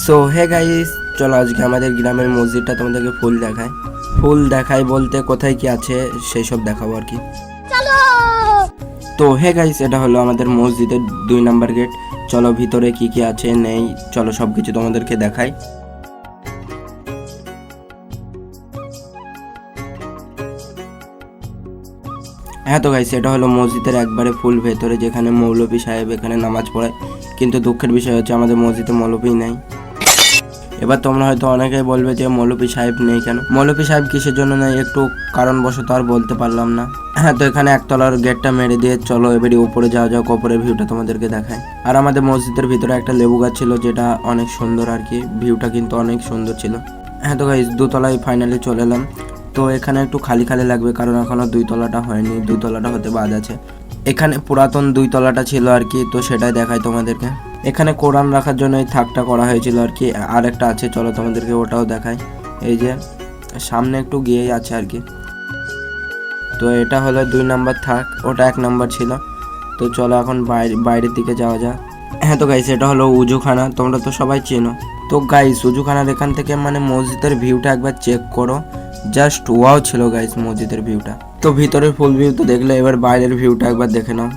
So hey guys, চলো আজকে আমাদের গ্রামের মসজিদটা তোমাদেরকে ফুল দেখাই বলতে কোথায় কি আছে সেই সব দেখাবো আর কি। তো হে গাইস, এটা হলো আমাদের মসজিদের 2 নাম্বার গেট। চলো ভিতরে কি কি আছে নেই চলো সবকিছু তোমাদেরকে দেখাই। হ্যাঁ তো গাইস, এটা হলো মসজিদের একবারে ফুল ভেতরে, যেখানে মৌলভী সাহেব এখানে নামাজ পড়ায়। কিন্তু দুঃখের বিষয় হচ্ছে আমাদের মসজিদে মৌলভী নেই। এবার তোমরা হয়তো অনেকেই বলবে যে মৌলভী সাহেব নেই কেন, মৌলভী সাহেব কিসের জন্য নেই একটু কারণবশত আর বলতে পারলাম না। হ্যাঁ তো এখানে একতলার গেটটা মেরে দিয়ে চলো এবারে উপরে যাওয়া যাক, উপরের ভিউটা তোমাদেরকে দেখায়। আর আমাদের মসজিদের ভিতরে একটা লেবু গাছ ছিল যেটা অনেক সুন্দর আর কি, ভিউটা কিন্তু অনেক সুন্দর ছিল। হ্যাঁ তো গাইস, 2 তলায় ফাইনালি চলে এলাম। তো এখানে একটু খালি খালি লাগবে কারণ এখনো 2 তলাটা হয়নি, 2 তলাটা হতে বাদ আছে। এখানে পুরাতন 2 তলাটা ছিল আর কি, তো সেটাই দেখাই তোমাদেরকে। এখানে কোরআন রাখার জন্য এই থাকটা করা হয়েছিল আর কি। আর একটা আছে, চলো তোমাদেরকে ওটাও দেখাই। এই যে সামনে একটু গিয়েই আছে আর কি। তো এটা হলো 2 নাম্বার থাক, ওটা 1 নাম্বার ছিল। তো চলো এখন বাইরের দিকে যাওয়া যাক। হ্যাঁ তো গাইস, এটা হলো উজুখানা, তোমরা তো সবাই চেনো। তো গাইস উজুখানার এখান থেকে মানে মসজিদের ভিউটা একবার চেক করো, জাস্ট ওয়াও ছিল গাইস মসজিদের ভিউটা। তো ভিতরের ফুল ভিউ তো দেখলে, এবার বাইরের ভিউটা একবার দেখে নাও।